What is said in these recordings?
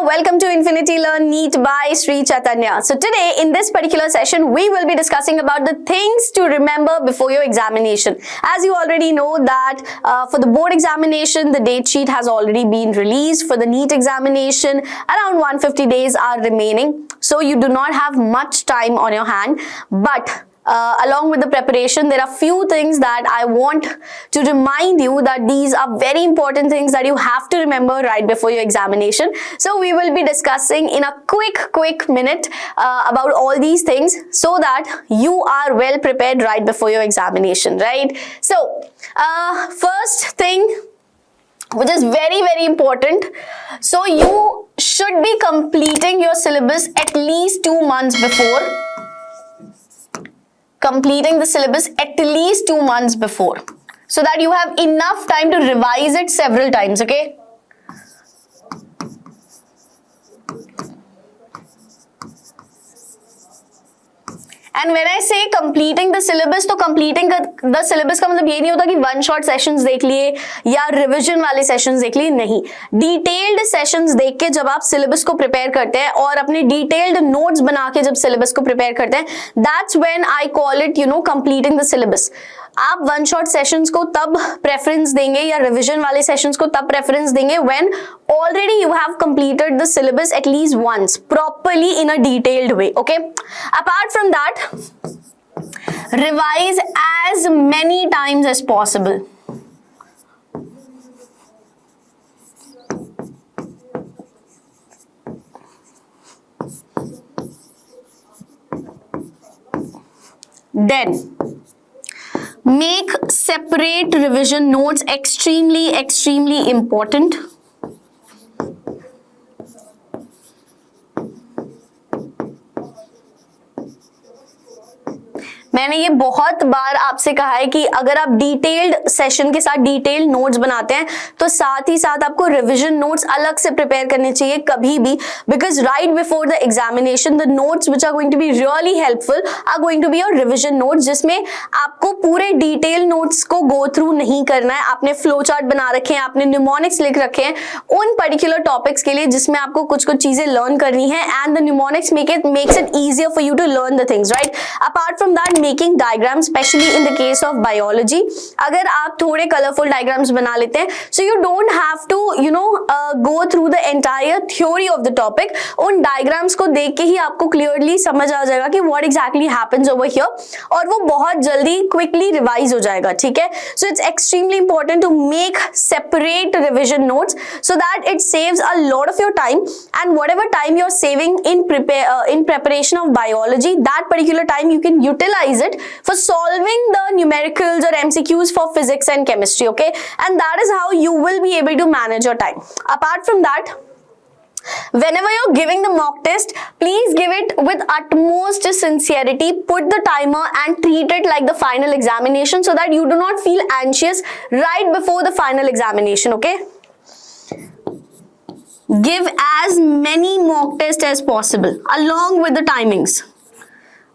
welcome to Infinity Learn NEET by Sri Chaitanya. So today in this particular session, we will be discussing about the things to remember before your examination. As you already know that for the board examination, the date sheet has already been released. For the NEET examination, around 150 days are remaining. So you do not have much time on your hand, but along with the preparation, there are few things that I want to remind you that these are very important things that you have to remember right before your examination. So we will be discussing in a quick minute about all these things so that you are well prepared right before your examination, right? So first thing, which is very important, so you should be completing your syllabus at least 2 months before. Completing the syllabus at least 2 months before, so that you have enough time to revise it several times, okay? And when I say completing the syllabus, तो completing the syllabus का मतलब ये नहीं होता कि one shot sessions देख लिए या revision वाले sessions देख लिए, नहीं. Detailed sessions देख के जब आप syllabus को prepare करते हैं और अपने detailed notes बना के जब syllabus को prepare करते हैं, that's when I call it, completing the syllabus. आप वन शॉट सेशंस को तब प्रेफरेंस देंगे या रिवीजन वाले सेशंस को तब प्रेफरेंस देंगे when already you have completed the syllabus at least once properly in a detailed way, okay? Apart from that, revise as many times as possible. Then make separate revision notes, extremely important. मैंने ये बहुत बार आपसे कहा है कि अगर आप detailed session के साथ डिटेल्ड नोट्स बनाते हैं तो साथ ही साथ आपको रिवीजन नोट्स अलग से प्रिपेयर करने चाहिए कभी भी, because right before the examination the notes which are going to be really helpful are going to be your revision notes, जिसमें आपको पूरे डिटेल नोट्स को गो थ्रू नहीं करना है. आपने फ्लो चार्ट बना रखे हैं, आपने न्यूमोनिक्स लिख रखे हैं उन पर्टिकुलर टॉपिक्स के लिए जिसमें आपको कुछ चीजें लर्न करनी है, and the mnemonics makes it easier for you to learn the things, right? Apart from that, making diagrams, specially in the case of biology, अगर आप थोड़े कलरफुल डायग्राम्स बना लेते हैं, so you don't have to go through the entire theory of the topic. उन diagrams को देख के ही आपको क्लियरली समझ आ जाएगा कि what exactly happens over here, और वो बहुत जल्दी क्विकली रिवाइज हो जाएगा, ठीक है? So it's extremely important to make separate revision notes so that it saves a lot of your time, and whatever time you're saving in preparation of biology, that particular time you can utilize it for solving the numericals or MCQs for physics and chemistry, okay? And that is how you will be able to manage your time. Apart from that, whenever you're giving the mock test, please give it with utmost sincerity. Put the timer and treat it like the final examination so that you do not feel anxious right before the final examination, okay? Give as many mock tests as possible along with the timings.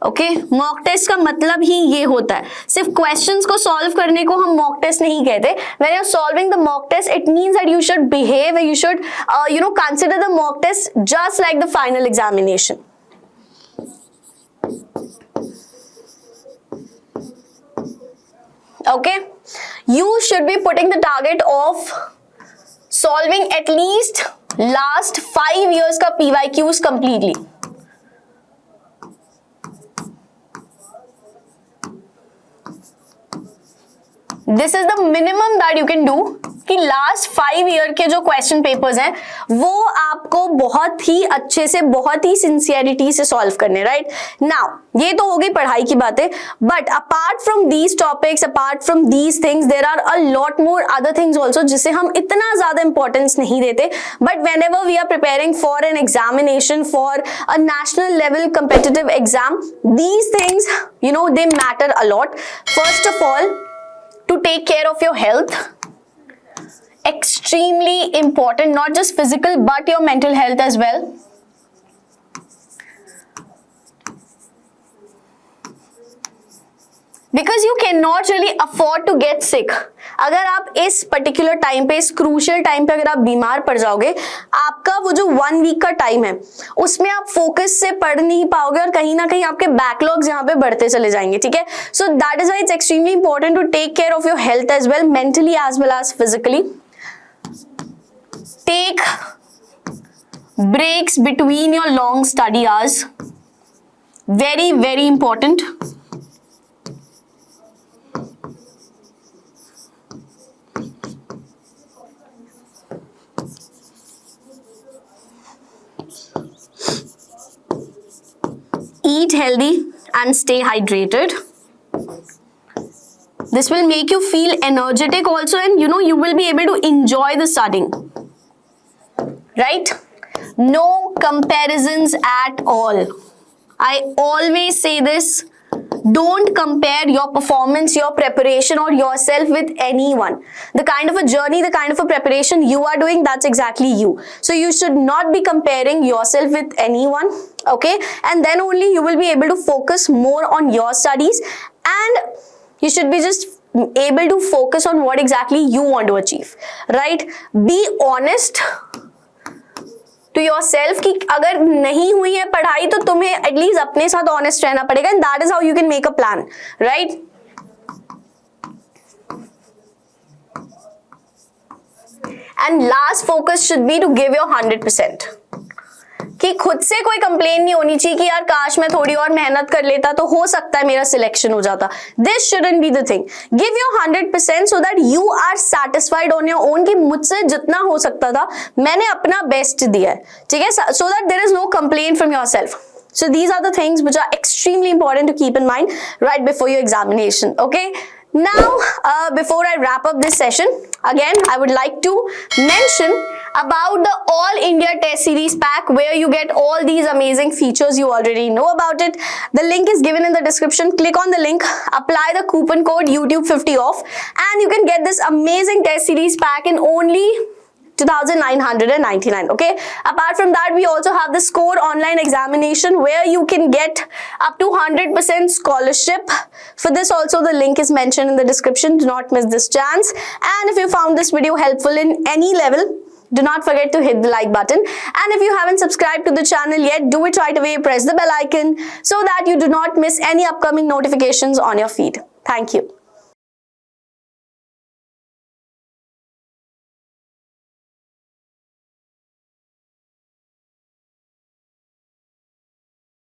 Okay, mock test का मतलब ही ये होता है, सिर्फ questions को solve करने को हम मॉक टेस्ट नहीं कहते. When you are solving the mock test, it means that you should behave, you should consider the mock test just like the final examination. Okay, you should be putting the target of solving at least last 5 years का PYQs completely. This is the minimum that you can do कि last 5 year के जो question papers हैं वो आपको बहुत ही अच्छे से, बहुत ही सिंसियरिटी से सॉल्व करने, राइट? नाउ ये तो हो गई पढ़ाई की बातें, but apart from these topics, apart from these things, there are a lot more other things also जिसे हम इतना ज्यादा इंपॉर्टेंस नहीं देते. But whenever we are preparing for an examination, for a national level competitive exam, these things they matter a lot. First of all, to take care of your health, extremely important, not just physical but your mental health as well. Because you can not really afford to get sick. अगर आप इस particular time पे, इस crucial time पे अगर आप बीमार पड़ जाओगे, आपका वो जो 1 वीक का टाइम है उसमें आप फोकस से पढ़ नहीं पाओगे और कहीं ना कहीं आपके बैकलॉग्स यहाँ पे बढ़ते चले जाएंगे, ठीक है। So that is why it's extremely important to take care of your health as well, mentally as well as physically. Take breaks between your long study hours, very important. Eat healthy and stay hydrated. This will make you feel energetic also, and you will be able to enjoy the studying, right? No comparisons at all. I always say this. Don't compare your performance, your preparation, or yourself with anyone. The kind of a journey, the kind of a preparation you are doing, that's exactly you. So you should not be comparing yourself with anyone, okay? And then only you will be able to focus more on your studies, and you should be just able to focus on what exactly you want to achieve, right? Be honest to your self कि अगर नहीं हुई है पढ़ाई तो तुम्हें at least अपने साथ ऑनेस्ट रहना पड़ेगा, and that is how you can make a plan, right. And last focus should be to give your 100%, कि खुद से कोई कंप्लेन नहीं होनी चाहिए कि यार काश मैं थोड़ी और मेहनत कर लेता तो हो सकता है मेरा सिलेक्शन हो जाता। This shouldn't be the thing. Give your 100% so that you are satisfied on your own कि मुझसे जितना हो सकता था मैंने अपना बेस्ट दिया है, ठीक है, so that there is no complain from your self. So these are the things which are extremely important to keep in mind right before your examination, okay? Now, before I wrap up this session, again, I would like to mention about the All India Test Series Pack, where you get all these amazing features. You already know about it. The link is given in the description. Click on the link, apply the coupon code YouTube50 off, and you can get this amazing test series pack in only 2,999, okay? Apart from that, we also have the Score online examination where you can get up to 100% scholarship. For this also, the link is mentioned in the description. Do not miss this chance. And if you found this video helpful in any level, do not forget to hit the like button. And if you haven't subscribed to the channel yet, do it right away. Press the bell icon so that you do not miss any upcoming notifications on your feed. Thank you.